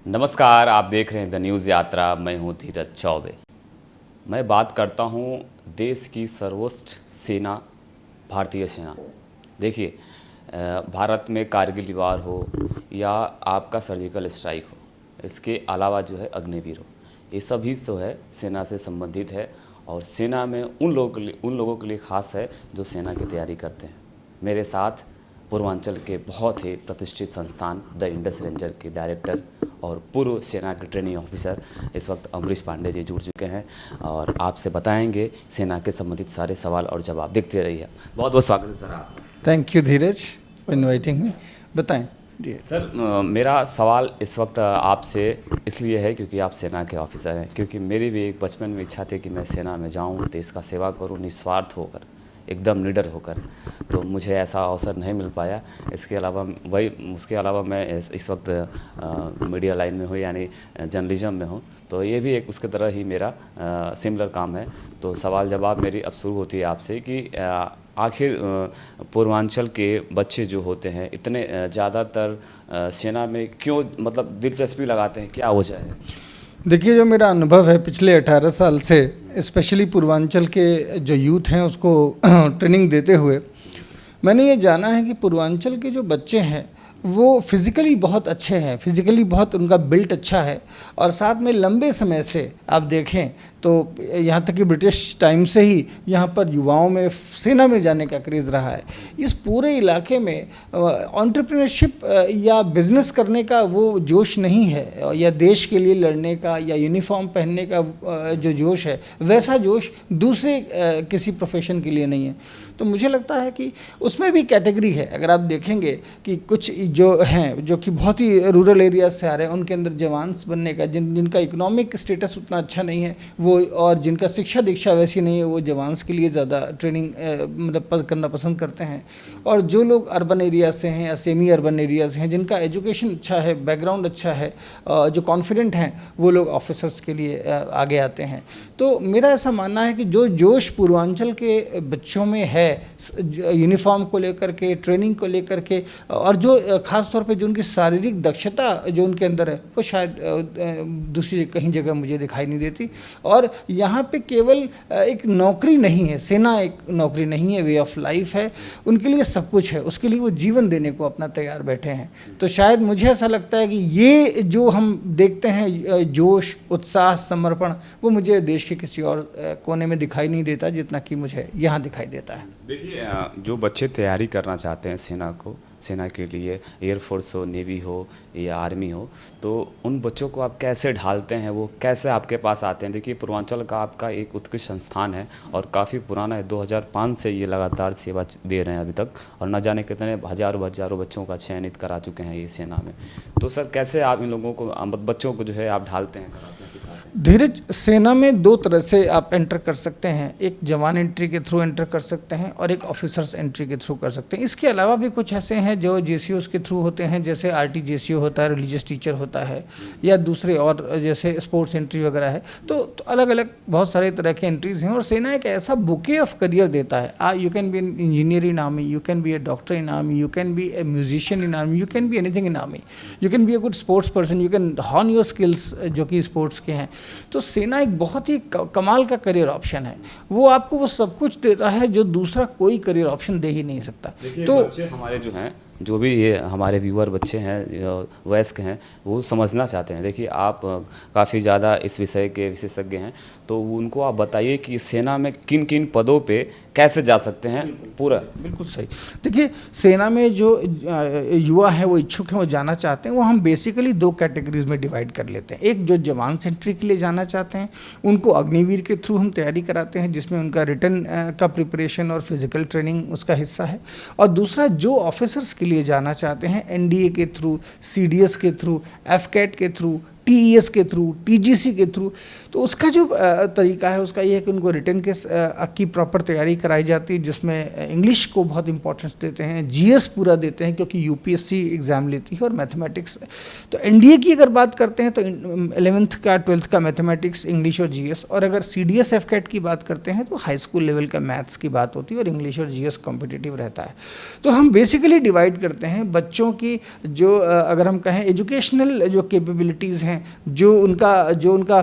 नमस्कार, आप देख रहे हैं द न्यूज़ यात्रा। मैं हूं धीरज चौबे। मैं बात करता हूं देश की सर्वोच्च सेना, भारतीय सेना। देखिए, भारत में कारगिल वार हो या आपका सर्जिकल स्ट्राइक हो, इसके अलावा जो है अग्निवीर हो, ये सभी जो है सेना से संबंधित है। और सेना में उन लोगों के लिए खास है जो सेना की तैयारी करते हैं। मेरे साथ पूर्वांचल के बहुत ही प्रतिष्ठित संस्थान द इंडस रेंजर के डायरेक्टर और पूर्व सेना के ट्रेनिंग ऑफिसर इस वक्त अमरीश पांडे जी जुड़ चुके हैं और आपसे बताएंगे सेना के संबंधित सारे सवाल और जवाब। देखते रहिए। बहुत बहुत स्वागत है सर आपका। Thank you Dheeraj for inviting me. बताएं सर, मेरा सवाल इस वक्त आपसे इसलिए है क्योंकि आप सेना के ऑफिसर हैं। क्योंकि मेरी भी एक बचपन में इच्छा थी कि मैं सेना में जाऊं, देश का सेवा करूं, निस्वार्थ होकर, एकदम निडर होकर। तो मुझे ऐसा अवसर नहीं मिल पाया। उसके अलावा मैं इस वक्त मीडिया लाइन में हूँ, यानी जर्नलिज्म में हूँ। तो ये भी एक उसके तरह ही मेरा सिमिलर काम है। तो सवाल जवाब मेरी अब शुरू होती है आपसे कि आखिर पूर्वांचल के बच्चे जो होते हैं इतने ज़्यादातर सेना में क्यों मतलब दिलचस्पी लगाते हैं, क्या वजह है? देखिए, जो मेरा अनुभव है पिछले 18 साल से, स्पेशली पूर्वांचल के जो यूथ हैं उसको ट्रेनिंग देते हुए, मैंने ये जाना है कि पूर्वांचल के जो बच्चे हैं वो फिज़िकली बहुत अच्छे हैं, फिज़िकली बहुत उनका बिल्ट अच्छा है। और साथ में लंबे समय से आप देखें तो यहाँ तक कि ब्रिटिश टाइम से ही यहाँ पर युवाओं में सेना में जाने का क्रेज़ रहा है। इस पूरे इलाके में एंटरप्रेन्योरशिप या बिज़नेस करने का वो जोश नहीं है, या देश के लिए लड़ने का या यूनिफॉर्म पहनने का जो जोश है, वैसा जोश दूसरे किसी प्रोफेशन के लिए नहीं है। तो मुझे लगता है कि उसमें भी कैटेगरी है। अगर आप देखेंगे कि कुछ जो हैं जो कि बहुत ही रूरल एरियाज से आ रहे हैं, उनके अंदर जवान्स बनने का, जिनका इकोनॉमिक स्टेटस उतना अच्छा नहीं है वो, और जिनका शिक्षा दीक्षा वैसी नहीं है, वो जवान्स के लिए ज़्यादा ट्रेनिंग मतलब करना पसंद करते हैं। और जो लोग अर्बन एरिया से हैं या सेमी अर्बन एरिया से हैं, जिनका एजुकेशन अच्छा है, बैकग्राउंड अच्छा है, जो कॉन्फिडेंट हैं, वो लोग ऑफिसर्स के लिए आगे आते हैं। तो मेरा ऐसा मानना है कि जो जोश पूर्वांचल के बच्चों में है यूनिफॉर्म को लेकर के, ट्रेनिंग को लेकर के, और जो ख़ास तौर पे जो उनकी शारीरिक दक्षता जो उनके अंदर है, वो शायद दूसरी कहीं जगह मुझे दिखाई नहीं देती। और यहाँ पे केवल एक नौकरी नहीं है, सेना एक नौकरी नहीं है, वे ऑफ लाइफ है। उनके लिए सब कुछ है, उसके लिए वो जीवन देने को अपना तैयार बैठे हैं। तो शायद मुझे ऐसा लगता है कि ये जो हम देखते हैं जोश, उत्साह, समर्पण, वो मुझे देश के किसी और कोने में दिखाई नहीं देता जितना कि मुझे यहाँ दिखाई देता है। देखिए, जो बच्चे तैयारी करना चाहते हैं सेना के लिए, एयरफोर्स हो, नेवी हो या आर्मी हो, तो उन बच्चों को आप कैसे ढालते हैं, वो कैसे आपके पास आते हैं? देखिए, पूर्वांचल का आपका एक उत्कृष्ट संस्थान है और काफ़ी पुराना है। 2005 से ये लगातार सेवा दे रहे हैं अभी तक, और न जाने कितने हज़ारों बच्चों का चयनित करा चुके हैं ये सेना में। तो सर, कैसे आप इन लोगों को, बच्चों को जो है आप ढालते हैं, कराते हैं, सिखाते हैं? धीरज, सेना में दो तरह से आप एंटर कर सकते हैं। एक जवान एंट्री के थ्रू एंटर कर सकते हैं और एक ऑफिसर्स एंट्री के थ्रू कर सकते हैं। इसके अलावा भी कुछ ऐसे हैं जो जेसीओस के थ्रू होते हैं, जैसे आरटी जेसीओ होता है, रिलीजियस टीचर होता है, या दूसरे और जैसे स्पोर्ट्स एंट्री वगैरह है। तो अलग अलग बहुत सारे तरह के एंट्रीज हैं। और सेना एक ऐसा बुके ऑफ करियर देता है। You can be an engineer in army, you can be a doctor in army, you can be a musician in army, you can be anything in army, you can be a good sports person, you can hone your skills जो कि sports के हैं। तो सेना एक बहुत ही कमाल का करियर ऑप्शन है। वो आपको वो सब कुछ देता है जो दूसरा कोई करियर ऑप्शन दे ही नहीं सकता। तो बच्चे हमारे जो हैं, जो भी ये हमारे व्यूअर बच्चे हैं, वयस्क हैं, वो समझना चाहते हैं। देखिए, आप काफ़ी ज़्यादा इस विषय के विशेषज्ञ हैं, तो उनको आप बताइए कि सेना में किन किन पदों पे कैसे जा सकते हैं पूरा। बिल्कुल सही। देखिए, सेना में जो युवा हैं, वो इच्छुक हैं, वो जाना चाहते हैं, वो हम बेसिकली दो कैटेगरीज में डिवाइड कर लेते हैं। एक जो जवान एंट्री के लिए जाना चाहते हैं, उनको अग्निवीर के थ्रू हम तैयारी कराते हैं, जिसमें उनका रिटन का प्रिपरेशन और फिजिकल ट्रेनिंग उसका हिस्सा है। और दूसरा जो ऑफिसर्स के लिए जाना चाहते हैं, एनडीए के थ्रू, सीडीएस के थ्रू, एफकेट के थ्रू, TES के थ्रू, TGC के थ्रू। तो उसका जो तरीका है उसका ये है कि उनको रिटन के की प्रॉपर तैयारी कराई जाती है, जिसमें इंग्लिश को बहुत इंपॉर्टेंस देते हैं, GS पूरा देते हैं क्योंकि UPSC एग्ज़ाम लेती है, और मैथमेटिक्स। तो NDA की अगर बात करते हैं तो 11th का 12th का मैथमेटिक्स, इंग्लिश और GS, और अगर CDS FCAT की बात करते हैं तो हाई स्कूल लेवल का मैथ्स की बात होती है और इंग्लिश और GS कॉम्पिटिटिव रहता है। तो हम बेसिकली डिवाइड करते हैं बच्चों की जो अगर हम कहें एजुकेशनल जो कैपेबिलिटीज़ हैं, जो उनका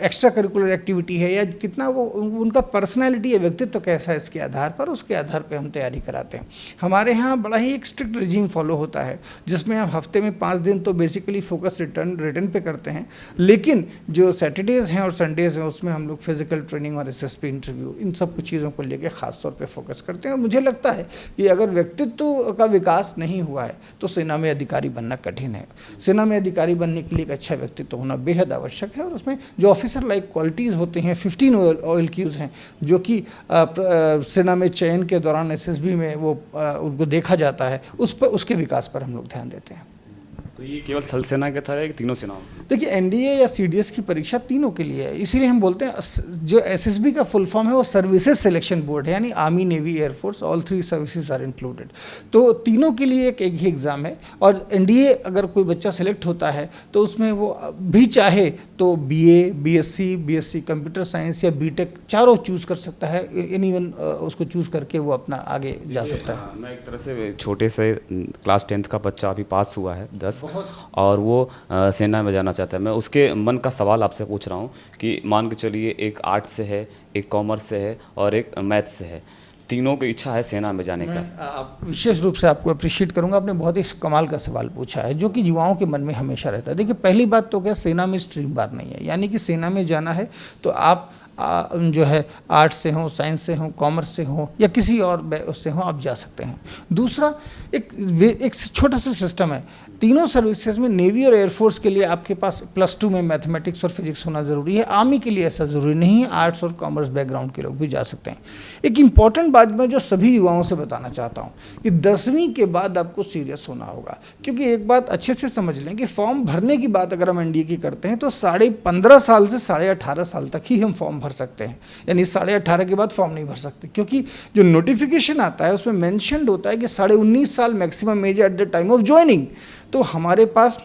एक्स्ट्रा करिकुलर एक्टिविटी है, या कितना वो उनका पर्सनैलिटी या व्यक्तित्व कैसा है, इसके आधार पर, उसके आधार पर हम तैयारी कराते हैं। हमारे यहाँ बड़ा ही एक स्ट्रिक्ट रिजीम फॉलो होता है, जिसमें हम हफ्ते में 5 दिन तो बेसिकली फोकस रिटर्न पे करते हैं, लेकिन जो सैटरडेज़ हैं और संडेज़ हैं उसमें हम लोग फिजिकल ट्रेनिंग और SSP इंटरव्यू, इन सब कुछ चीज़ों को लेकर ख़ास तौर पे फोकस करते हैं। और मुझे लगता है कि अगर व्यक्तित्व का विकास नहीं हुआ है तो सेना में अधिकारी बनना कठिन है। सेना में अधिकारी बनने के लिए एक अच्छा व्यक्तित्व होना बेहद आवश्यक है, और उसमें जो ऑफिसर लाइक क्वालिटीज़ होती हैं, 15 OLQs हैं जो कि सेना में चयन के दौरान SSB में वो उनको देखा जाता है, उसके विकास पर हम लोग ध्यान देते हैं। तो ये केवल थल सेना के था या तीनों सेनाओं? देखिए, NDA या CDS की परीक्षा तीनों के लिए है, इसीलिए हम बोलते हैं जो SSB का फुल फॉर्म है वो सर्विसेज सिलेक्शन बोर्ड है, यानी army, navy, air force, all 3 services are included. तो तीनों के लिए एक ही एग्ज़ाम है, और NDA अगर कोई बच्चा सेलेक्ट होता है तो उसमें वो भी चाहे तो BA, BSc कंप्यूटर साइंस या BTech चारों चूज़ कर सकता है, एनीवन उसको चूज़ करके वो अपना आगे जा सकता है। मैं एक तरह से छोटे से क्लास 10th का बच्चा अभी पास हुआ है 10, और वो सेना में जाना चाहता है। मैं उसके मन का सवाल आपसे पूछ रहा हूँ कि मान के चलिए एक आर्ट से है, एक कॉमर्स से है और एक मैथ से है, तीनों की इच्छा है सेना में जाने का। विशेष रूप से आपको अप्रिशिएट करूंगा, आपने बहुत ही कमाल का सवाल पूछा है जो कि युवाओं के मन में हमेशा रहता है। देखिए, पहली बात तो क्या, सेना में स्ट्रीम बार नहीं है, यानी कि सेना में जाना है तो आप जो है आर्ट्स से हों, साइंस से हों, कॉमर्स से हों या किसी और उससे हों, आप जा सकते हैं। दूसरा, एक छोटा सा सिस्टम है, तीनों सर्विसेज में नेवी और एयरफोर्स के लिए आपके पास +2 में मैथमेटिक्स और फिजिक्स होना ज़रूरी है। आर्मी के लिए ऐसा ज़रूरी नहीं है, आर्ट्स और कॉमर्स बैकग्राउंड के लोग भी जा सकते हैं। एक इम्पॉर्टेंट बात मैं जो सभी युवाओं से बताना चाहता हूँ कि 10वीं के बाद आपको सीरियस होना होगा, क्योंकि एक बात अच्छे से समझ लें कि फॉर्म भरने की बात अगर हम NDA की करते हैं तो 15.5 साल से 18.5 साल तक ही हम फॉर्म भर सकते हैं, यानी 18.5 के बाद फॉर्म नहीं भर सकते, क्योंकि जो नोटिफिकेशन आता है उसमें मेंशन्ड होता है कि 19.5 साल maximum age at the time of joining. तो हमारे पास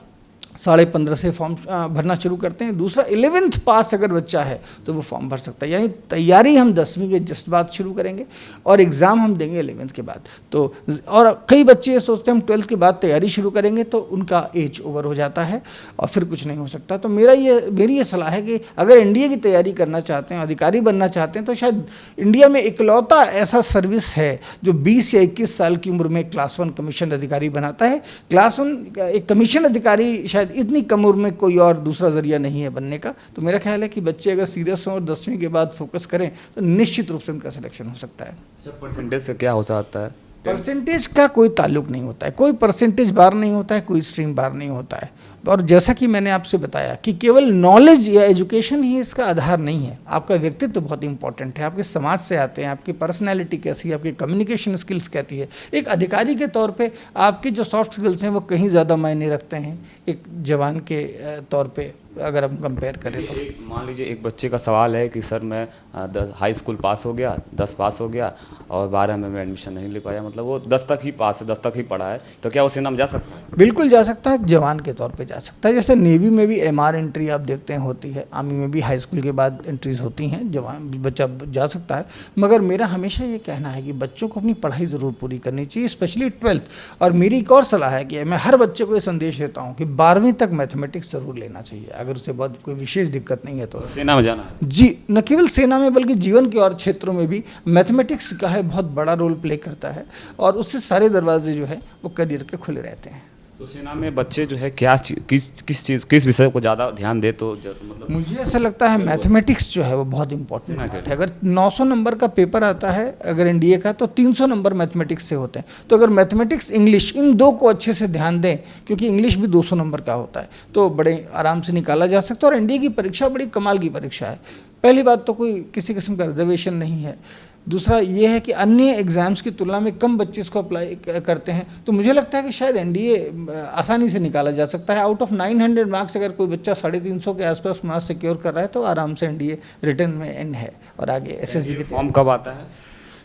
15.5 से फॉर्म भरना शुरू करते हैं। दूसरा, 11th पास अगर बच्चा है तो वो फॉर्म भर सकता है, यानी तैयारी हम 10वीं के जस्ट बाद शुरू करेंगे और एग्ज़ाम हम देंगे 11th के बाद। तो और कई बच्चे ये सोचते हैं हम 12th के बाद तैयारी शुरू करेंगे, तो उनका एज ओवर हो जाता है और फिर कुछ नहीं हो सकता। तो मेरी ये सलाह है कि अगर NDA की तैयारी करना चाहते हैं, अधिकारी बनना चाहते हैं, तो शायद इंडिया में इकलौता ऐसा सर्विस है जो 20 या 21 साल की उम्र में क्लास 1 कमीशन अधिकारी बनाता है। क्लास 1 एक कमीशन अधिकारी शायद इतनी कम उम्र में कोई और दूसरा जरिया नहीं है बनने का। तो मेरा ख्याल है कि बच्चे अगर सीरियस हों और 10वीं के बाद फोकस करें तो निश्चित रूप से उनका सिलेक्शन हो सकता है। परसेंटेज का क्या हो सकता है? परसेंटेज का कोई ताल्लुक नहीं होता है, कोई परसेंटेज बार नहीं होता है, कोई स्ट्रीम बार नहीं होता है। और जैसा कि मैंने आपसे बताया कि केवल नॉलेज या एजुकेशन ही इसका आधार नहीं है, आपका व्यक्तित्व बहुत इंपॉर्टेंट है, आपके समाज से आते हैं, आपकी पर्सनैलिटी कैसी है, आपकी कम्युनिकेशन स्किल्स कहती है। एक अधिकारी के तौर पे आपके जो सॉफ्ट स्किल्स हैं वो कहीं ज़्यादा मायने रखते हैं एक जवान के तौर पे अगर हम कंपेयर करें तो। मान लीजिए एक बच्चे का सवाल है कि सर मैं हाई स्कूल पास हो गया, 10 पास हो गया और 12 में मैं एडमिशन नहीं ले पाया, मतलब वो 10 तक ही पास है, 10 तक ही पढ़ा है, तो क्या वो सेना में जा सकता है? बिल्कुल जा सकता है, जवान के तौर पे जा सकता है। जैसे नेवी में भी MR एंट्री आप देखते हैं होती है, आर्मी में भी हाई स्कूल के बाद एंट्रीज होती हैं, जवान बच्चा जा सकता है। मगर मेरा हमेशा ये कहना है कि बच्चों को अपनी पढ़ाई ज़रूर पूरी करनी चाहिए, स्पेशली 12th। और मेरी एक और सलाह है कि मैं हर बच्चे को ये संदेश देता हूँ कि 12वीं तक मैथमेटिक्स ज़रूर लेना चाहिए, अगर उससे बहुत कोई विशेष दिक्कत नहीं है तो सेना में जाना है। जी, न केवल सेना में बल्कि जीवन के और क्षेत्रों में भी मैथमेटिक्स का है बहुत बड़ा रोल प्ले करता है, और उससे सारे दरवाजे जो है वो करियर के खुले रहते हैं। तो सेना में बच्चे जो है किस विषय को ज़्यादा ध्यान दे तो मतलब मुझे ऐसा लगता है मैथमेटिक्स जो है वो बहुत इंपॉर्टेंट है। अगर 900 नंबर का पेपर आता है अगर NDA का, तो 300 नंबर मैथमेटिक्स से होते हैं। तो अगर मैथमेटिक्स, इंग्लिश, इन दो को अच्छे से ध्यान दें, क्योंकि इंग्लिश भी 200 नंबर का होता है, तो बड़े आराम से निकाला जा सकता है। और NDA की परीक्षा बड़ी कमाल की परीक्षा है। पहली बात तो कोई किसी किस्म का रिजर्वेशन नहीं है, दूसरा ये है कि अन्य एग्ज़ाम्स की तुलना में कम बच्चे इसको अप्लाई करते हैं। तो मुझे लगता है कि शायद एनडीए आसानी से निकाला जा सकता है। आउट ऑफ 900 मार्क्स अगर कोई बच्चा 350 के आसपास मार्क्स सिक्योर कर रहा है तो आराम से एनडीए रिटर्न में एन है। और आगे एसएसबी के फॉर्म कब आता है?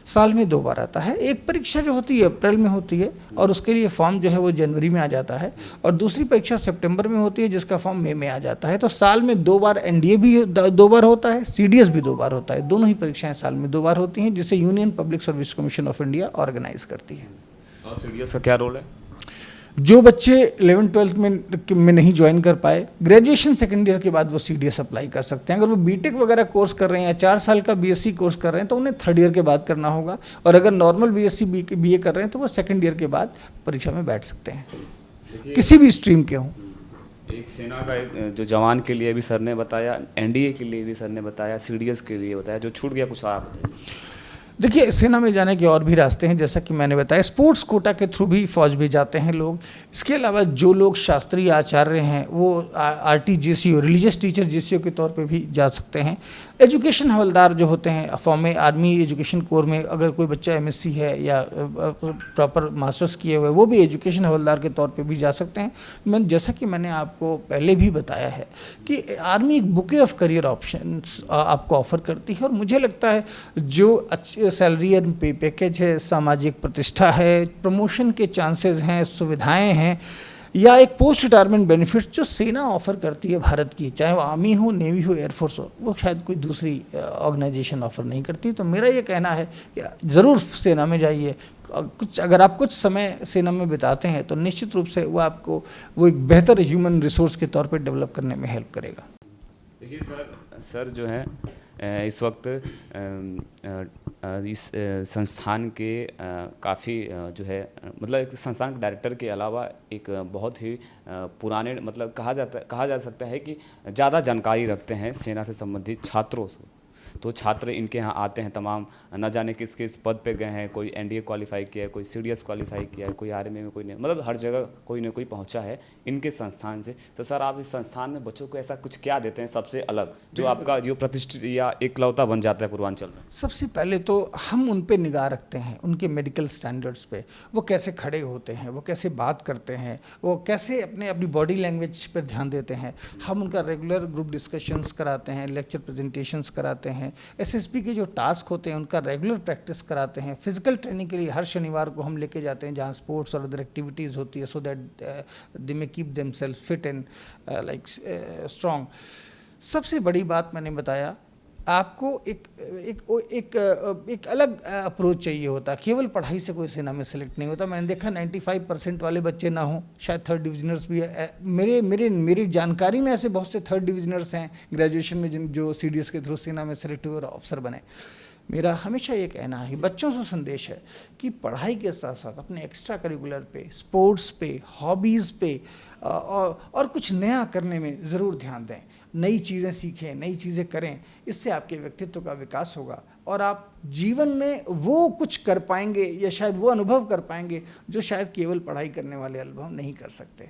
साल में 2 बार आता है। एक परीक्षा जो होती है अप्रैल में होती है और उसके लिए फॉर्म जो है वो जनवरी में आ जाता है, और दूसरी परीक्षा सितंबर में होती है जिसका फॉर्म मई में आ जाता है। तो साल में 2 बार एनडीए भी 2 बार होता है, सीडीएस भी 2 बार होता है। दोनों ही परीक्षाएं साल में 2 बार होती हैं, जिसे Union Public Service Commission of India organise करती है। और सीडीएस का क्या रोल है? जो बच्चे 11th-12th में नहीं ज्वाइन कर पाए, ग्रेजुएशन सेकेंड ईयर के बाद वो सीडीएस अप्लाई कर सकते हैं। अगर वो बीटेक वगैरह कोर्स कर रहे हैं या 4 साल का बीएससी कोर्स कर रहे हैं तो उन्हें 3rd ईयर के बाद करना होगा, और अगर नॉर्मल बीएससी बीए कर रहे हैं तो वो 2nd ईयर के बाद परीक्षा में बैठ सकते हैं, किसी भी स्ट्रीम के हों। एक सेना का जो जवान के लिए भी सर ने बताया, एनडीए के लिए भी सर ने बताया, सीडीएस के लिए बताया, जो छूट गया कुछ आप बताइए। देखिए, सेना में जाने के और भी रास्ते हैं, जैसा कि मैंने बताया, स्पोर्ट्स कोटा के थ्रू भी फौज भी जाते हैं लोग। इसके अलावा जो लोग शास्त्रीय आचार्य हैं वो आरटीजीसीओ, रिलीजियस टीचर जीसीओ के तौर पे भी जा सकते हैं। एजुकेशन हवलदार जो होते हैं फॉर्म आर्मी एजुकेशन कोर में, अगर कोई बच्चा एमएससी है या प्रॉपर मास्टर्स किए हुए, वो भी एजुकेशन हवलदार के तौर पे भी जा सकते हैं। जैसा कि मैंने आपको पहले भी बताया है कि आर्मी एक बुके ऑफ करियर ऑप्शंस आपको ऑफर करती है, और मुझे लगता है जो अच्छी सैलरी एंड पे पैकेज है, सामाजिक प्रतिष्ठा है, प्रमोशन के चांसेस हैं, सुविधाएं हैं, या एक पोस्ट रिटायरमेंट बेनिफिट्स जो सेना ऑफर करती है भारत की, चाहे वो आर्मी हो, नेवी हो, एयरफोर्स हो, वो शायद कोई दूसरी ऑर्गेनाइजेशन ऑफर नहीं करती। तो मेरा ये कहना है कि ज़रूर सेना में जाइए। अगर आप कुछ समय सेना में बिताते हैं तो निश्चित रूप से वो आपको वो एक बेहतर ह्यूमन रिसोर्स के तौर पर डेवलप करने में हेल्प करेगा। देखिए सर जो है इस वक्त इस संस्थान के काफ़ी जो है मतलब एक संस्थान के डायरेक्टर के अलावा एक बहुत ही पुराने मतलब कहा जा सकता है कि ज़्यादा जानकारी रखते हैं सेना से संबंधित छात्रों से। तो छात्र इनके यहाँ आते हैं तमाम, न जाने किस किस पद पे गए हैं, कोई एनडीए क्वालिफाई किया है, कोई सीडीएस क्वालिफाई किया है, कोई आर्मी में, कोई नहीं, मतलब हर जगह कोई ना कोई पहुँचा है इनके संस्थान से। तो सर आप इस संस्थान में बच्चों को ऐसा कुछ क्या देते हैं सबसे अलग, जो आपका जो प्रतिष्ठित या एकलौता बन जाता है पूर्वांचल में? सबसे पहले तो हम उन पे निगाह रखते हैं, उनके मेडिकल स्टैंडर्ड्स पे, वो कैसे खड़े होते हैं, वो कैसे बात करते हैं, वो कैसे अपनी बॉडी लैंग्वेज पर ध्यान देते हैं। हम उनका रेगुलर ग्रुप डिस्कशंस कराते हैं, लेक्चर प्रेजेंटेशंस कराते हैं, एसएसबी के जो टास्क होते हैं उनका रेगुलर प्रैक्टिस कराते हैं। फिजिकल ट्रेनिंग के लिए हर शनिवार को हम लेके जाते हैं जहाँ स्पोर्ट्स और अदर एक्टिविटीज़ होती है, so that they may keep themselves fit and like strong. सबसे बड़ी बात मैंने बताया, आपको एक अलग अप्रोच चाहिए होता है। केवल पढ़ाई से कोई सेना में सेलेक्ट नहीं होता। मैंने देखा 95% वाले बच्चे ना हों, शायद 3rd डिविजनर्स भी है। मेरी जानकारी में ऐसे बहुत से 3rd डिविजनर्स हैं ग्रेजुएशन में जो सीडीएस के थ्रू सेना में सेलेक्ट हुए और अफसर बने। मेरा हमेशा ये कहना है, बच्चों से संदेश है कि पढ़ाई के साथ साथ अपने एक्स्ट्रा करिकुलर पे, स्पोर्ट्स पे, हॉबीज़ पे और कुछ नया करने में ज़रूर ध्यान दें। नई चीज़ें सीखें, नई चीज़ें करें, इससे आपके व्यक्तित्व का विकास होगा और आप जीवन में वो कुछ कर पाएंगे या शायद वो अनुभव कर पाएंगे जो शायद केवल पढ़ाई करने वाले अनुभव नहीं कर सकते।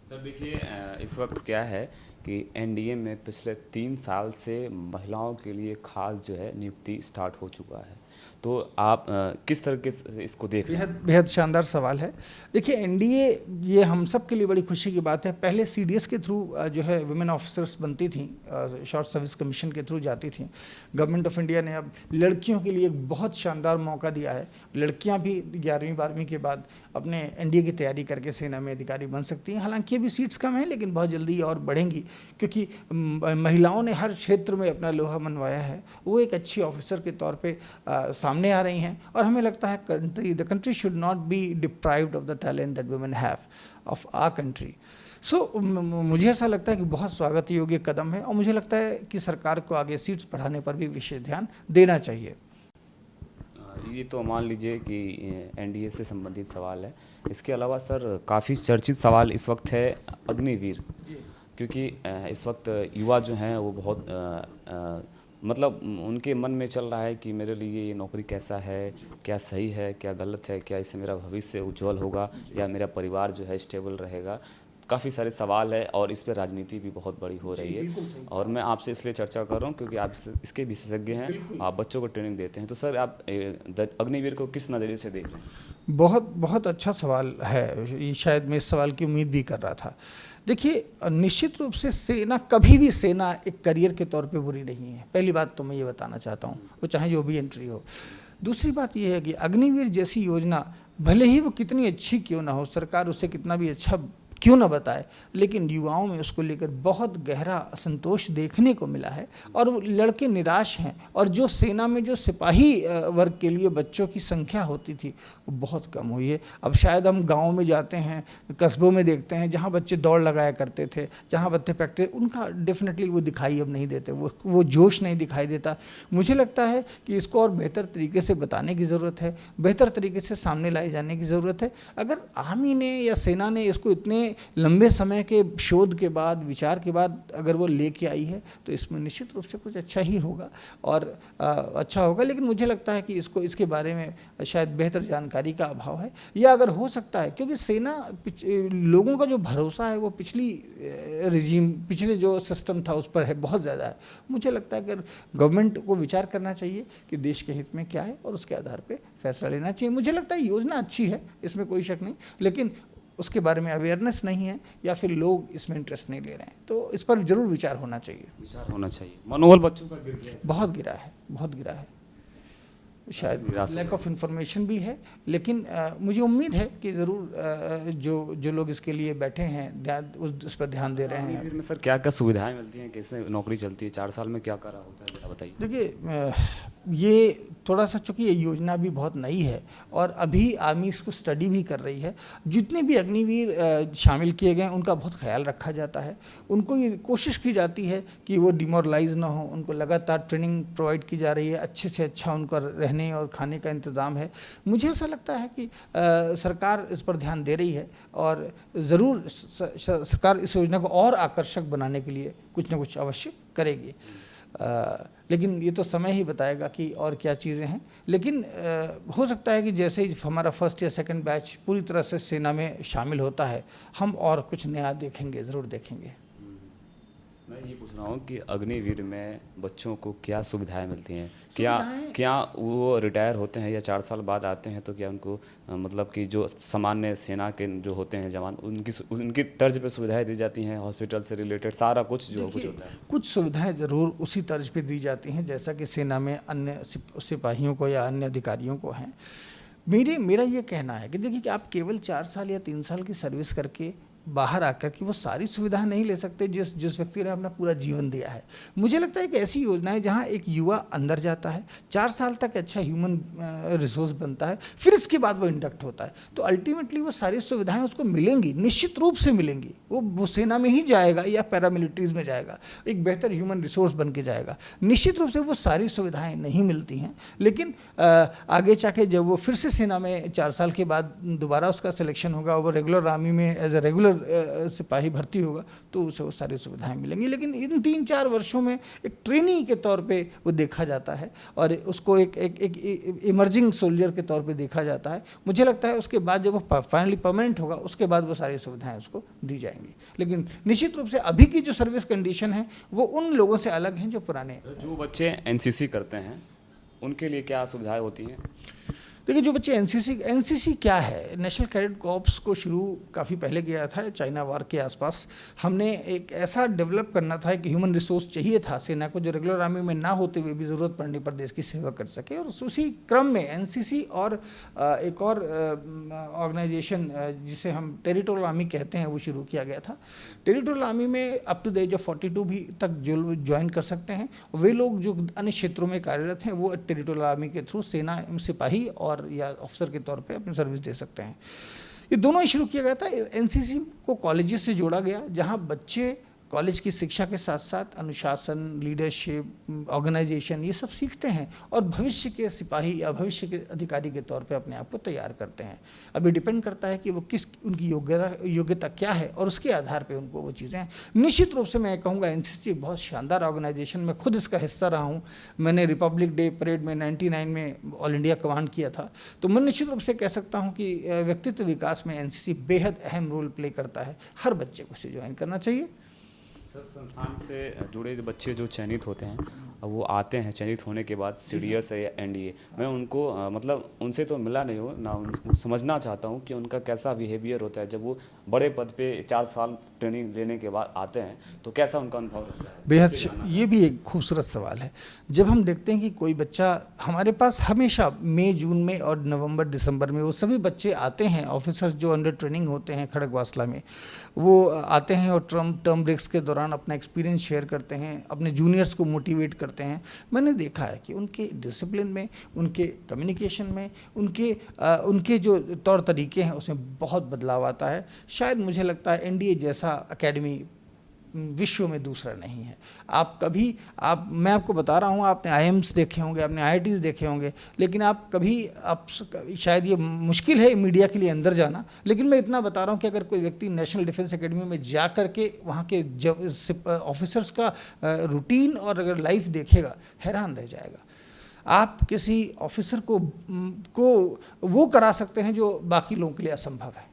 सर देखिए, इस वक्त क्या है कि एनडीए में पिछले 3 साल से महिलाओं के लिए खास जो है नियुक्ति स्टार्ट हो चुका है। तो आप किस तरीके से इसको देख रहे हैं? बेहद शानदार सवाल है। देखिए, एनडीए ये हम सब के लिए बड़ी खुशी की बात है। पहले सीडीएस के थ्रू जो है वुमेन ऑफिसर्स बनती थी, शॉर्ट सर्विस कमीशन के थ्रू जाती थी। गवर्नमेंट ऑफ इंडिया ने अब लड़कियों के लिए एक बहुत शानदार मौका दिया है। लड़कियां भी 11वीं 12वीं के बाद अपने एनडीए की तैयारी करके सेना में अधिकारी बन सकती हैं। हालांकि अभी सीट्स कम हैं, लेकिन बहुत जल्दी और बढ़ेंगी, क्योंकि महिलाओं ने हर क्षेत्र में अपना लोहा मनवाया है। वो एक अच्छी ऑफिसर के तौर पे सामने आ रही हैं, और हमें लगता है the country should not be deprived of the talent that women have of our country. So मुझे ऐसा लगता है कि बहुत स्वागत योग्य कदम है, और मुझे लगता है कि सरकार को आगे सीट्स बढ़ाने पर भी विशेष ध्यान देना चाहिए। ये तो मान लीजिए कि एनडीए से संबंधित सवाल है। इसके अलावा सर काफ़ी चर्चित सवाल इस वक्त है अग्निवीर, क्योंकि इस वक्त युवा जो हैं वो बहुत मतलब उनके मन में चल रहा है कि मेरे लिए ये नौकरी कैसा है, क्या सही है, क्या गलत है, क्या इससे मेरा भविष्य उज्जवल होगा या मेरा परिवार जो है स्टेबल रहेगा। काफ़ी सारे सवाल है और इस पर राजनीति भी बहुत बड़ी हो रही है। और मैं आपसे इसलिए चर्चा कर रहा हूँ क्योंकि आप इसके विशेषज्ञ हैं, आप बच्चों को ट्रेनिंग देते हैं। तो सर आप अग्निवीर को किस नज़रिए से देख रहे हैं? बहुत बहुत अच्छा सवाल है ये, शायद मैं इस सवाल की उम्मीद भी कर रहा था। देखिए, निश्चित रूप से सेना, कभी भी सेना एक करियर के तौर पे बुरी नहीं है, पहली बात तो मैं ये बताना चाहता हूँ, वो चाहे जो भी एंट्री हो। दूसरी बात ये है कि अग्निवीर जैसी योजना भले ही वो कितनी अच्छी क्यों ना हो, सरकार उसे कितना भी अच्छा क्यों ना बताए, लेकिन युवाओं में उसको लेकर बहुत गहरा असंतोष देखने को मिला है और वो लड़के निराश हैं। और जो सेना में जो सिपाही वर्ग के लिए बच्चों की संख्या होती थी वो बहुत कम हुई है। अब शायद हम गाँव में जाते हैं, कस्बों में देखते हैं, जहाँ बच्चे दौड़ लगाया करते थे, जहाँ बच्चे प्रैक्टिस, उनका डेफिनेटली वो दिखाई अब नहीं देते, वो जोश नहीं दिखाई देता। मुझे लगता है कि इसको और बेहतर तरीके से बताने की ज़रूरत है, बेहतर तरीके से सामने लाए जाने की ज़रूरत है। अगर आर्मी ने या सेना ने इसको इतने लंबे समय के शोध के बाद, विचार के बाद अगर वो लेके आई है तो इसमें निश्चित रूप से कुछ अच्छा ही होगा और अच्छा होगा। लेकिन मुझे लगता है कि इसके बारे में शायद बेहतर जानकारी का अभाव है, या अगर हो सकता है क्योंकि सेना, लोगों का जो भरोसा है वो पिछले जो सिस्टम था उस पर है, बहुत ज़्यादा है। मुझे लगता है कि गवर्नमेंट को विचार करना चाहिए कि देश के हित में क्या है और उसके आधार पर फैसला लेना चाहिए। मुझे लगता है योजना अच्छी है, इसमें कोई शक नहीं, लेकिन उसके बारे में अवेयरनेस नहीं है या फिर लोग इसमें इंटरेस्ट नहीं ले रहे हैं, तो इस पर जरूर विचार होना चाहिए। मनोबल बच्चों का गिर गया है, बहुत गिरा है। शायद लैक ऑफ इन्फॉर्मेशन भी है, लेकिन मुझे उम्मीद है कि ज़रूर जो लोग इसके लिए बैठे हैं उस पर ध्यान दे रहे हैं। अग्निवीर में सर क्या क्या सुविधाएं मिलती हैं, कैसे नौकरी चलती है, 4 साल में क्या करा होता है, जरा बताइए। देखिए, ये थोड़ा सा, चूँकि ये योजना भी बहुत नई है और अभी आर्मी इसको स्टडी भी कर रही है, जितने भी अग्निवीर शामिल किए गए उनका बहुत ख्याल रखा जाता है, उनको ये कोशिश की जाती है कि वो डिमोरलाइज ना हो, उनको लगातार ट्रेनिंग प्रोवाइड की जा रही है, अच्छे से अच्छा उनका रहने और खाने का इंतज़ाम है। मुझे ऐसा लगता है कि सरकार इस पर ध्यान दे रही है और ज़रूर सरकार इस योजना को और आकर्षक बनाने के लिए कुछ ना कुछ अवश्य करेगी। लेकिन ये तो समय ही बताएगा कि और क्या चीज़ें हैं। लेकिन हो सकता है कि जैसे ही हमारा फर्स्ट या सेकंड बैच पूरी तरह से सेना में शामिल होता है, हम और कुछ नया देखेंगे, ज़रूर देखेंगे। मैं ये पूछ रहा हूँ कि अग्निवीर में बच्चों को क्या सुविधाएं मिलती हैं? क्या वो रिटायर होते हैं या 4 साल बाद आते हैं तो क्या उनको मतलब कि जो सामान्य सेना के जो होते हैं जवान, उनकी तर्ज पे सुविधाएं दी जाती हैं, हॉस्पिटल से रिलेटेड सारा कुछ जो कुछ होता है? कुछ सुविधाएं ज़रूर उसी तर्ज पे दी जाती हैं जैसा कि सेना में अन्य सिपाहियों को या अन्य अधिकारियों को हैं। मेरा ये कहना है कि देखिए कि आप केवल 4 साल या 3 साल की सर्विस करके बाहर आकर के वो सारी सुविधाएं नहीं ले सकते जिस व्यक्ति ने अपना पूरा जीवन दिया है। मुझे लगता है कि ऐसी योजना है जहां एक युवा अंदर जाता है, 4 साल तक अच्छा ह्यूमन रिसोर्स बनता है, फिर इसके बाद वो इंडक्ट होता है, तो अल्टीमेटली वो सारी सुविधाएं उसको मिलेंगी, निश्चित रूप से मिलेंगी। वो सेना में ही जाएगा या पैरामिलिट्रीज में जाएगा, एक बेहतर ह्यूमन रिसोर्स बन के जाएगा। निश्चित रूप से वो सारी सुविधाएँ नहीं मिलती हैं, लेकिन आगे जाके जब वो फिर से सेना में 4 साल के बाद दोबारा उसका सिलेक्शन होगा, वो रेगुलर आर्मी में एज ए रेगुलर सिपाही भर्ती होगा, तो उसे वो सारी सुविधाएं मिलेंगी। लेकिन इन 3-4 वर्षों में एक ट्रेनी के तौर पे वो देखा जाता है और उसको एक इमर्जिंग सोल्जर के तौर पे देखा जाता है। मुझे लगता है उसके बाद जब वो फाइनली परमानेंट होगा, उसके बाद वो सारी सुविधाएं उसको दी जाएंगी। लेकिन निश्चित रूप से अभी की जो सर्विस कंडीशन है वो उन लोगों से अलग हैं जो पुराने। जो बच्चे एनसीसी करते हैं उनके लिए क्या सुविधाएं होती हैं? देखिए, जो बच्चे एनसीसी क्या है, नेशनल कैडेट कॉर्प्स को शुरू काफ़ी पहले किया था, चाइना वार के आसपास। हमने एक ऐसा डेवलप करना था कि ह्यूमन रिसोर्स चाहिए था सेना को जो रेगुलर आर्मी में ना होते हुए भी ज़रूरत पड़ने पर देश की सेवा कर सके, और उसी क्रम में एनसीसी और एक और ऑर्गेनाइजेशन जिसे हम टेरिटोरियल आर्मी कहते हैं वो शुरू किया गया था। टेरिटोरियल आर्मी में up to the age of 42 भी तक जो ज्वाइन कर सकते हैं, वे लोग जो अन्य क्षेत्रों में कार्यरत हैं वो टेरिटोरियल आर्मी के थ्रू सेना सिपाही और या ऑफिसर के तौर पे अपनी सर्विस दे सकते हैं। ये दोनों ही शुरू किया गया था। एनसीसी को कॉलेजेस से जोड़ा गया जहां बच्चे कॉलेज की शिक्षा के साथ साथ अनुशासन, लीडरशिप, ऑर्गेनाइजेशन ये सब सीखते हैं और भविष्य के सिपाही या भविष्य के अधिकारी के तौर पे अपने आप को तैयार करते हैं। अभी डिपेंड करता है कि वो किस उनकी योग्यता क्या है और उसके आधार पे उनको वो चीज़ें। निश्चित रूप से मैं कहूँगा एनसीसी एक बहुत शानदार ऑर्गेनाइजेशन, मैं खुद इसका हिस्सा रहा हूँ। मैंने रिपब्लिक डे परेड में 99 में ऑल इंडिया कमांड किया था। तो मैं निश्चित रूप से कह सकता हूँ कि व्यक्तित्व विकास में एनसीसी बेहद अहम रोल प्ले करता है। हर बच्चे को इसे ज्वाइन करना चाहिए। सर, संस्थान से जुड़े जो बच्चे जो चयनित होते हैं, अब वो आते हैं चयनित होने के बाद सीडीएस है या एनडीए, मैं उनको मतलब उनसे तो मिला नहीं हूँ ना, उनको समझना चाहता हूँ कि उनका कैसा बिहेवियर होता है जब वो बड़े पद पे 4 साल ट्रेनिंग लेने के बाद आते हैं, तो कैसा उनका अनुभव होता है। बेहद ये भी एक खूबसूरत सवाल है। जब हम देखते हैं कि कोई बच्चा हमारे पास हमेशा मई, जून में और नवंबर, दिसंबर में वो सभी बच्चे आते हैं, ऑफिसर्स जो अंडर ट्रेनिंग होते हैं खड़गवासला में, वो आते हैं और टर्म ब्रेक्स के दौरान अपना एक्सपीरियंस शेयर करते हैं, अपने जूनियर्स को मोटिवेट करते हैं। मैंने देखा है कि उनके डिसिप्लिन में, उनके कम्युनिकेशन में, उनके जो तौर तरीके हैं उसमें बहुत बदलाव आता है। शायद मुझे लगता है एनडीए जैसा एकेडमी विश्व में दूसरा नहीं है। मैं आपको बता रहा हूँ, आपने आईएम्स देखे होंगे, आपने आईआईटीज देखे होंगे, लेकिन आप शायद ये मुश्किल है मीडिया के लिए अंदर जाना, लेकिन मैं इतना बता रहा हूँ कि अगर कोई व्यक्ति नेशनल डिफेंस एकेडमी में जा कर के वहाँ के ऑफिसर्स का रूटीन और अगर लाइफ देखेगा, हैरान रह जाएगा। आप किसी ऑफिसर को वो करा सकते हैं जो बाकी लोगों के लिए असंभव है।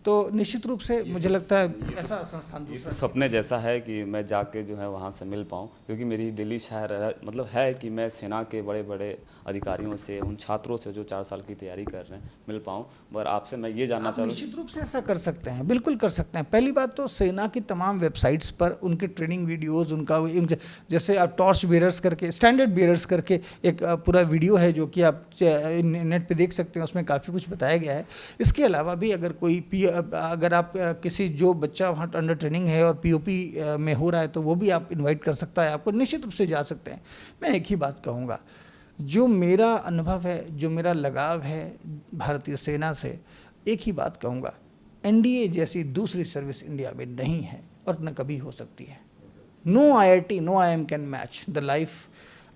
तो निश्चित रूप से मुझे लगता है ऐसा संस्थान दूसरा सपने जैसा है कि मैं जाके जो है वहाँ से मिल पाऊँ, क्योंकि मेरी दिल्ली शहर मतलब है कि मैं सेना के बड़े बड़े अधिकारियों से, उन छात्रों से जो 4 साल की तैयारी कर रहे हैं, मिल पाऊँ। पर आपसे मैं ये जानना चाहूँ। निश्चित रूप से ऐसा कर सकते हैं, बिल्कुल कर सकते हैं। पहली बात तो सेना की तमाम वेबसाइट्स पर उनके ट्रेनिंग वीडियोज़, जैसे आप टॉर्च बेयरर्स करके, स्टैंडर्ड बेयरर्स करके एक पूरा वीडियो है जो कि आप नेट पे देख सकते हैं, उसमें काफ़ी कुछ बताया गया है। इसके अलावा भी अगर आप किसी जो बच्चा वहाँ अंडर ट्रेनिंग है और पीओपी में हो रहा है तो वो भी आप इनवाइट कर सकता है, आपको निश्चित रूप से जा सकते हैं। मैं एक ही बात कहूँगा, जो मेरा अनुभव है, जो मेरा लगाव है भारतीय सेना से, एक ही बात कहूँगा, एनडीए जैसी दूसरी सर्विस इंडिया में नहीं है और न कभी हो सकती है। No IIT, no IIM can match the life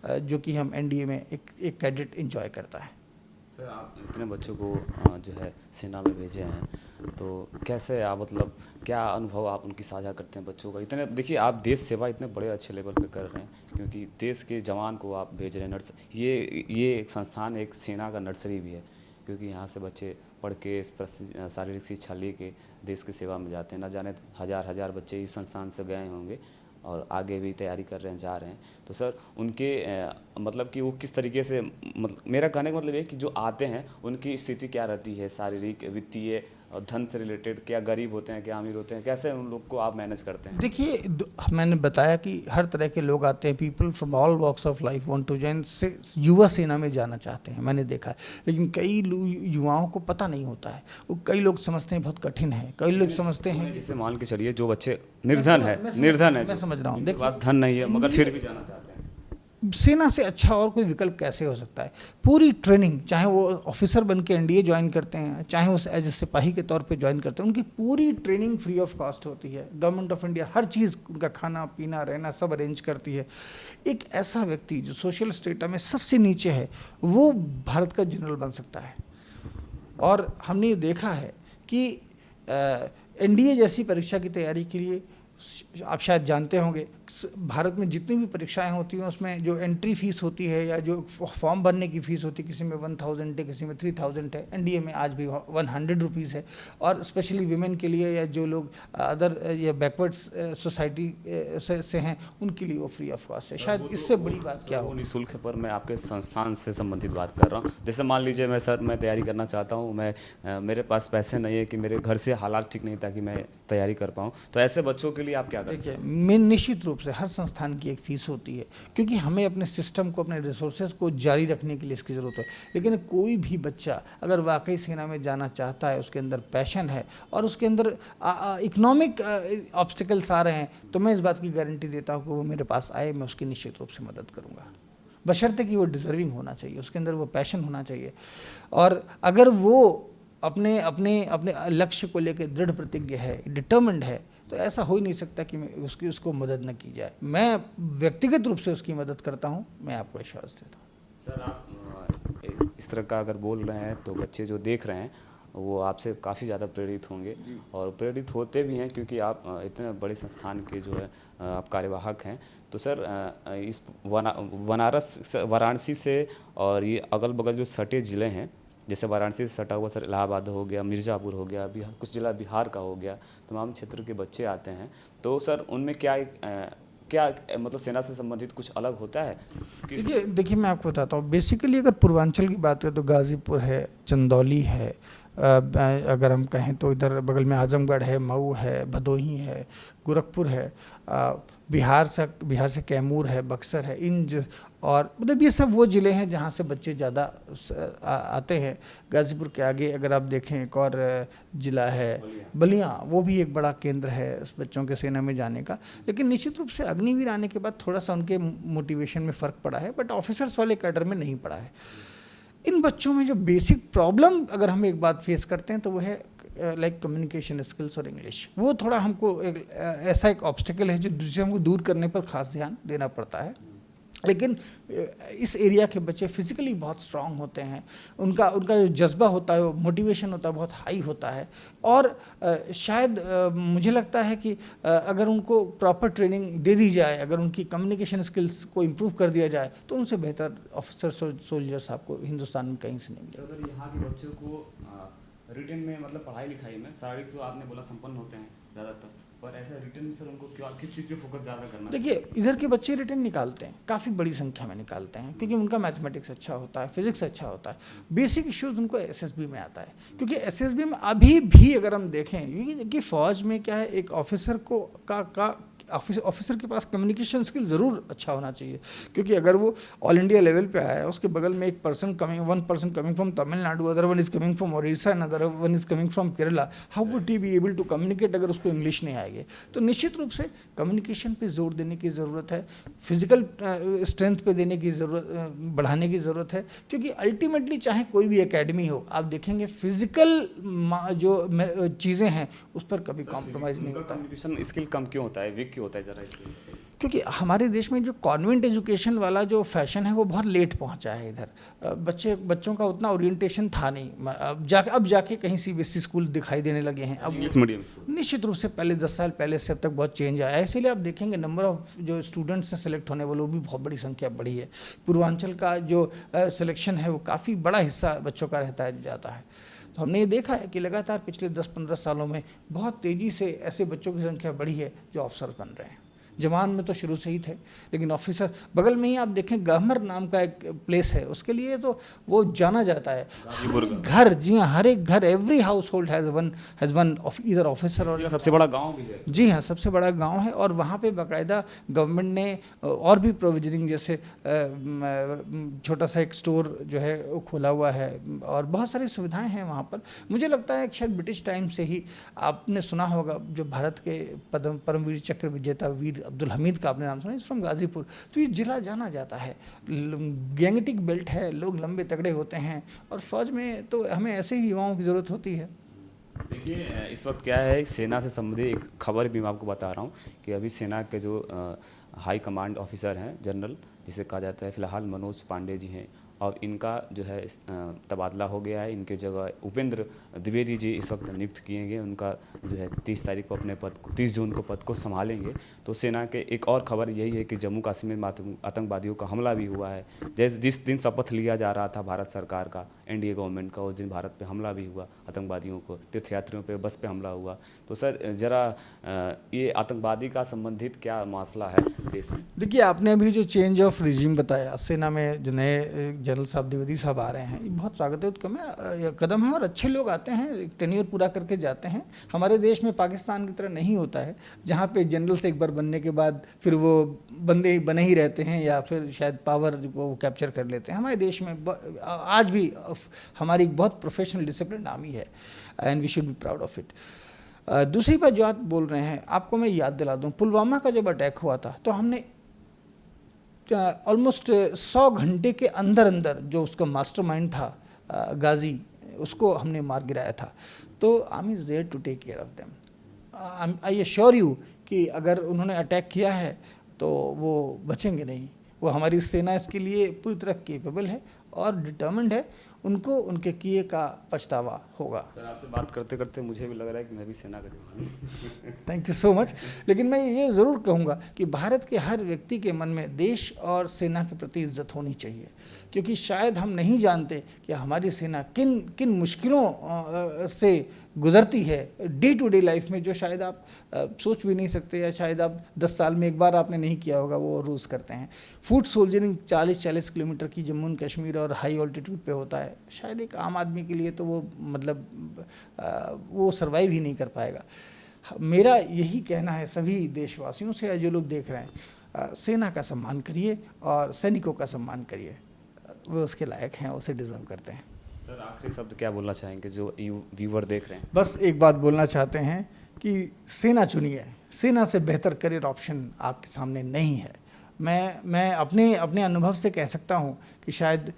जो कि हम एनडीए में एक कैडेट एंजॉय करता है। सर, आप इतने बच्चों को जो है सेना में भेजे हैं, तो कैसे आप मतलब क्या अनुभव आप उनकी साझा करते हैं बच्चों का? इतने देखिए, आप देश सेवा इतने बड़े अच्छे लेवल पे कर रहे हैं, क्योंकि देश के जवान को आप भेज रहे हैं। ये एक संस्थान, एक सेना का नर्सरी भी है, क्योंकि यहाँ से बच्चे पढ़ के शारीरिक शिक्षा ले के देश की सेवा में जाते हैं। न जाने हज़ार बच्चे इस संस्थान से गए होंगे और आगे भी तैयारी कर रहे हैं, जा रहे हैं। तो सर, उनके मतलब कि वो किस तरीके से, मतलब मेरा कहने का मतलब ये कि जो आते हैं उनकी स्थिति क्या रहती है, शारीरिक, वित्तीय और धन से रिलेटेड, क्या गरीब होते हैं, क्या अमीर होते हैं, कैसे उन लोग को आप मैनेज करते हैं? देखिए, मैंने बताया कि हर तरह के लोग आते हैं, people from all walks of life want to join से युवा सेना में जाना चाहते हैं, मैंने देखा है। लेकिन कई युवाओं को पता नहीं होता है, वो कई लोग समझते हैं बहुत कठिन है, कई लोग समझते हैं। जैसे मान के चलिए जो बच्चे निर्धन है, मैं समझ रहा हूँ, उनके पास धन नहीं है मगर फिर भी जाना चाहते हैं, सेना से अच्छा और कोई विकल्प कैसे हो सकता है? पूरी ट्रेनिंग, चाहे वो ऑफिसर बन के एनडीए ज्वाइन करते हैं, चाहे वो एज ए सिपाही के तौर पे ज्वाइन करते हैं, उनकी पूरी ट्रेनिंग फ्री ऑफ कॉस्ट होती है। गवर्नमेंट ऑफ इंडिया हर चीज़, उनका खाना पीना रहना सब अरेंज करती है। एक ऐसा व्यक्ति जो सोशल स्टेटा में सबसे नीचे है, वो भारत का जनरल बन सकता है। और हमने ये देखा है कि एनडीए जैसी परीक्षा की तैयारी के लिए, आप शायद जानते होंगे, भारत में जितनी भी परीक्षाएं होती हैं उसमें जो एंट्री फीस होती है या जो फॉर्म भरने की फ़ीस होती है, किसी में 1000 है, किसी में 3000 है, एनडीए में आज भी 100 रुपीज़ है। और स्पेशली विमेन के लिए या जो लोग अदर या बैकवर्ड्स सोसाइटी से हैं, उनके लिए वो फ्री ऑफ कॉस्ट है। शायद इससे बड़ी बात क्या हो। निःशुल्क है, पर मैं आपके संस्थान से संबंधित बात कर रहा हूँ। जैसे मान लीजिए मैं तैयारी करना चाहता हूँ, मेरे पास पैसे नहीं है, कि मेरे घर से हालात ठीक नहीं ताकि मैं तैयारी कर पाऊँ, तो ऐसे बच्चों के लिए आप क्या करते हैं? देखिए, मैं निश्चित रूप से हर संस्थान की एक फ़ीस होती है, क्योंकि हमें अपने सिस्टम को, अपने रिसोर्सेज को जारी रखने के लिए इसकी ज़रूरत है। लेकिन कोई भी बच्चा अगर वाकई सेना में जाना चाहता है, उसके अंदर पैशन है और उसके अंदर इकोनॉमिक ऑब्स्टिकल्स आ रहे हैं, तो मैं इस बात की गारंटी देता हूँ कि वो मेरे पास आए, मैं उसकी निश्चित रूप से मदद करूँगा, बशर्ते कि वो डिज़र्विंग होना चाहिए, उसके अंदर वो पैशन होना चाहिए। और अगर वो अपने लक्ष्य को लेकर दृढ़ प्रतिज्ञ है, डिटर्मिन्ड है, तो ऐसा हो ही नहीं सकता कि मैं उसको मदद न की जाए। मैं व्यक्तिगत रूप से उसकी मदद करता हूँ, मैं आपको विश्वास देता हूँ। सर आप इस तरह का अगर बोल रहे हैं तो बच्चे जो देख रहे हैं वो आपसे काफ़ी ज़्यादा प्रेरित होंगे और प्रेरित होते भी हैं, क्योंकि आप इतने बड़े संस्थान के जो है आप कार्यवाहक हैं। तो सर इस वाराणसी से और ये अगल बगल जो सटे ज़िले हैं, जैसे वाराणसी से सटा हुआ सर इलाहाबाद हो गया, मिर्ज़ापुर हो गया, बिहार कुछ ज़िला बिहार का हो गया, तमाम क्षेत्र के बच्चे आते हैं। तो सर उनमें क्या मतलब सेना से संबंधित कुछ अलग होता है? देखिए मैं आपको बताता हूँ। बेसिकली अगर पूर्वांचल की बात करें तो गाज़ीपुर है, चंदौली है, अगर हम कहें तो इधर बगल में आजमगढ़ है, मऊ है, भदोही है, गोरखपुर है, बिहार से कैमूर है, बक्सर है, और मतलब ये सब वो ज़िले हैं जहाँ से बच्चे ज़्यादा आते हैं। गाज़ीपुर के आगे अगर आप देखें एक और ज़िला है बलिया, वो भी एक बड़ा केंद्र है उस बच्चों के सेना में जाने का। लेकिन निश्चित रूप से अग्निवीर आने के बाद थोड़ा सा उनके मोटिवेशन में फ़र्क पड़ा है, बट ऑफिसर्स वाले कैडर में नहीं पड़ा है। इन बच्चों में जो बेसिक प्रॉब्लम अगर हम एक बात फेस करते हैं तो वो है लाइक कम्युनिकेशन स्किल्स और इंग्लिश। वो थोड़ा हमको ऐसा एक ऑब्स्टिकल है जिसे हमको दूर करने पर खास ध्यान देना पड़ता है। लेकिन इस एरिया के बच्चे फिज़िकली बहुत स्ट्रांग होते हैं, उनका जो जज्बा होता है, वो मोटिवेशन होता है, बहुत हाई होता है। और शायद मुझे लगता है कि अगर उनको प्रॉपर ट्रेनिंग दे दी जाए, अगर उनकी कम्युनिकेशन स्किल्स को इम्प्रूव कर दिया जाए, तो उनसे बेहतर ऑफिसर सोल्जर्स आपको हिंदुस्तान में कहीं से नहीं मिलेगा। अगर यहाँ के बच्चों को रिटन में मतलब पढ़ाई लिखाई में शारीरिक तो आपने बोला संपन्न होते हैं ज़्यादातर, पर ऐसा रिटन में सर उनको किस चीज़ पे फोकस ज़्यादा करना? देखिए इधर के बच्चे रिटन निकालते हैं, काफ़ी बड़ी संख्या में निकालते हैं, क्योंकि उनका मैथमेटिक्स अच्छा होता है, फिजिक्स अच्छा होता है, बेसिक इश्यूज उनको एसएसबी में आता है। क्योंकि एसएसबी में अभी भी अगर हम देखें कि फ़ौज में क्या है, एक ऑफिसर को ऑफिसर के पास कम्युनिकेशन स्किल ज़रूर अच्छा होना चाहिए। क्योंकि अगर वो ऑल इंडिया लेवल पे आया है, उसके बगल में one person coming from Tamil Nadu, other one is coming from Odisha and other one is coming from Kerala, how would he be able to communicate अगर उसको इंग्लिश नहीं आएगी? तो निश्चित रूप से कम्युनिकेशन पे जोर देने की ज़रूरत है, फिजिकल स्ट्रेंथ पे देने की ज़रूरत, बढ़ाने की ज़रूरत है। क्योंकि अल्टीमेटली चाहे कोई भी एकेडमी हो, आप देखेंगे फिजिकल जो चीज़ें हैं उस पर कभी कॉम्प्रोमाइज़ नहीं होता। कम्युनिकेशन स्किल कम क्यों होता है, वीक क्यों होता है जरा इसलिए? क्योंकि हमारे देश में जो कॉन्वेंट एजुकेशन वाला जो फैशन है वो बहुत लेट पहुंचा है इधर। बच्चों का उतना ओरिएंटेशन था नहीं। अब जाके कहीं सीबीएसई स्कूल दिखाई देने लगे हैं। अब इंग्लिश मीडियम निश्चित रूप से पहले 10 साल पहले से अब तक बहुत चेंज आया है। इसीलिए आप देखेंगे नंबर ऑफ जो स्टूडेंट्स हैं सेलेक्ट होने वाले, वो भी बहुत बड़ी संख्या बढ़ी है। पूर्वांचल का जो सिलेक्शन है वो काफ़ी बड़ा हिस्सा बच्चों का रहता है, जाता है। तो हमने ये देखा है कि लगातार पिछले 10-15 सालों में बहुत तेज़ी से ऐसे बच्चों की संख्या बढ़ी है जो अफसर बन रहे हैं। जवान में तो शुरू से ही थे, लेकिन ऑफिसर बगल में ही आप देखें गहमर नाम का एक प्लेस है, उसके लिए तो वो जाना जाता है। घर, जी हाँ, हर एक घर, every house hold has one of either officer. और सबसे बड़ा गांव भी है। जी हाँ, सबसे बड़ा गांव है। और वहाँ पे बाकायदा गवर्नमेंट ने और भी प्रोविजनिंग, जैसे छोटा सा एक स्टोर जो है वो खोला हुआ है और बहुत सारी सुविधाएं हैं वहाँ पर। मुझे लगता है कि शायद ब्रिटिश टाइम से ही आपने सुना होगा, जो भारत के परमवीर चक्र विजेता वीर अब्दुल हमीद का आपने नाम सुना, इस फ्रॉम गाज़ीपुर। तो ये जिला जाना जाता है, गैंगटिक बेल्ट है, लोग लंबे तगड़े होते हैं, और फौज में तो हमें ऐसे ही युवाओं की ज़रूरत होती है। देखिए इस वक्त क्या है, सेना से संबंधित एक खबर भी मैं आपको बता रहा हूँ कि अभी सेना के जो हाई कमांड ऑफिसर हैं, जनरल जिसे कहा जाता है, फिलहाल मनोज पांडे जी हैं, और इनका जो है तबादला हो गया है। इनके जगह उपेंद्र द्विवेदी जी इस वक्त नियुक्त किए गए। उनका जो है 30 तारीख को अपने 30 जून को पद को संभालेंगे। तो सेना के एक और खबर यही है कि जम्मू कश्मीर में आतंकवादियों का हमला भी हुआ है। जैसे जिस दिन शपथ लिया जा रहा था भारत सरकार का, एनडीए गवर्नमेंट का, उस दिन भारत पे हमला भी हुआ, आतंकवादियों को, तीर्थयात्रियों पे बस पे हमला हुआ। तो सर ज़रा ये आतंकवादी का संबंधित क्या मसला है देश में? देखिए आपने अभी जो चेंज ऑफ रिजीम बताया, सेना में जो नए जनरल साहब द्विवेदी साहब आ रहे हैं, ये बहुत स्वागत कदम है और अच्छे लोग आते हैं, टेन्योर पूरा करके जाते हैं। हमारे देश में पाकिस्तान की तरह नहीं होता है, जहाँ पे जनरल से एक बार बनने के बाद फिर वो बने ही रहते हैं या फिर शायद पावर को कैप्चर कर लेते हैं। हमारे देश में आज भी हमारी बहुत प्रोफेशनल डिसिप्लिन आर्मी है, and we should be proud of it. दूसरी बात जो आप बोल रहे हैं, आपको मैं याद दिला दूँ, पुलवामा का जब अटैक हुआ था तो हमने ऑलमोस्ट 100 घंटे के अंदर जो उसका मास्टरमाइंड था गाजी, उसको हमने मार गिराया था। तो army is there to take care of them. I assure you कि अगर उन्होंने अटैक किया है तो वो बचेंगे नहीं। वो हमारी सेना इसके लिए पूरी तरह केपेबल है और डिटर्मिन्ड है। उनको उनके किए का पछतावा होगा। सर आपसे बात करते करते मुझे भी लग रहा है कि मैं भी सेना का जवान हूँ। Thank you so much. लेकिन मैं ये ज़रूर कहूँगा कि भारत के हर व्यक्ति के मन में देश और सेना के प्रति इज्जत होनी चाहिए, क्योंकि शायद हम नहीं जानते कि हमारी सेना किन किन मुश्किलों से गुजरती है डे टू डे लाइफ में, जो शायद आप सोच भी नहीं सकते, या शायद आप 10 साल में एक बार आपने नहीं किया होगा, वो रोज़ करते हैं। फूट सोल्जरिंग 40-40 किलोमीटर की जम्मू एंड कश्मीर और हाई ऑल्टीट्यूड पे होता है। शायद एक आम आदमी के लिए तो वो मतलब वो सर्वाइव ही नहीं कर पाएगा। मेरा यही कहना है सभी देशवासियों से, जो लोग देख रहे हैं, सेना का सम्मान करिए और सैनिकों का सम्मान करिए। वो उसके लायक हैं, उसे डिज़र्व करते हैं। सर आखिरी शब्द क्या बोलना चाहेंगे जो व्यूवर देख रहे हैं? बस एक बात बोलना चाहते हैं कि सेना चुनिए। सेना से बेहतर करियर ऑप्शन आपके सामने नहीं है। मैं अपने अनुभव से कह सकता हूँ कि शायद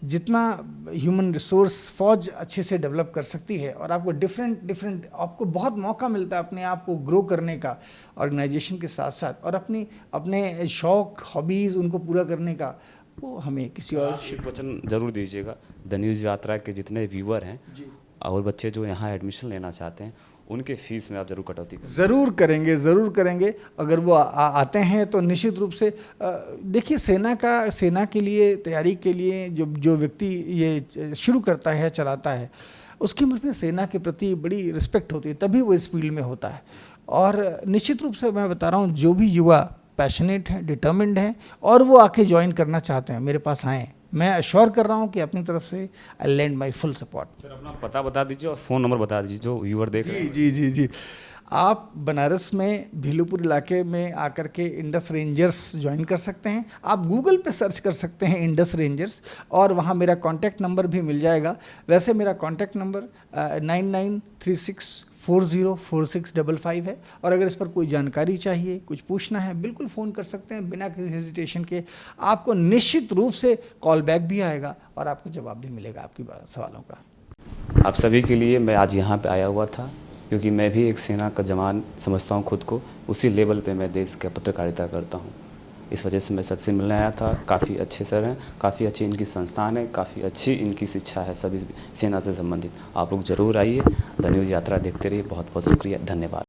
जितना ह्यूमन रिसोर्स फौज अच्छे से डेवलप कर सकती है और आपको डिफरेंट आपको बहुत मौका मिलता है अपने आप को ग्रो करने का ऑर्गेनाइजेशन के साथ साथ, और अपने शौक़ हॉबीज़ उनको पूरा करने का, वो हमें किसी और एक वचन जरूर दीजिएगा द न्यूज़ यात्रा के जितने व्यूवर हैं और बच्चे जो यहाँ एडमिशन लेना चाहते हैं, उनके फीस में आप जरूर कटौती करें। ज़रूर करेंगे। अगर वो आते हैं तो निश्चित रूप से देखिए, सेना के लिए तैयारी के लिए जो व्यक्ति ये शुरू करता है, चलाता है, उसके मन में सेना के प्रति बड़ी रिस्पेक्ट होती है, तभी वो इस फील्ड में होता है। और निश्चित रूप से मैं बता रहा हूँ, जो भी युवा पैशनेट हैं, डिटर्मिन्ड हैं और वो आके ज्वाइन करना चाहते हैं, मेरे पास आएँ। मैं अश्योर कर रहा हूँ कि अपनी तरफ से I lend my full support. Sir अपना पता बता दीजिए और फ़ोन नंबर बता दीजिए जो व्यूवर देख रहे हैं। जी। आप बनारस में भीलूपुर इलाके में आकर के इंडस रेंजर्स ज्वाइन कर सकते हैं। आप गूगल पे सर्च कर सकते हैं इंडस रेंजर्स, और वहाँ मेरा कॉन्टैक्ट नंबर भी मिल जाएगा। वैसे मेरा कॉन्टैक्ट नंबर 9936404655 है, और अगर इस पर कोई जानकारी चाहिए, कुछ पूछना है, बिल्कुल फ़ोन कर सकते हैं बिना किसी हेजिटेशन के। आपको निश्चित रूप से कॉल बैक भी आएगा और आपको जवाब भी मिलेगा आपकी सवालों का। आप सभी के लिए मैं आज यहाँ पे आया हुआ था, क्योंकि मैं भी एक सेना का जवान समझता हूँ खुद को। उसी लेवल पे मैं देश की पत्रकारिता करता हूँ, इस वजह से मैं सर से मिलने आया था। काफ़ी अच्छे सर हैं, काफ़ी अच्छी इनकी संस्थान है, काफ़ी अच्छी इनकी शिक्षा है सभी सेना से संबंधित। आप लोग ज़रूर आइए, द न्यूज़ यात्रा देखते रहिए। बहुत बहुत शुक्रिया, धन्यवाद।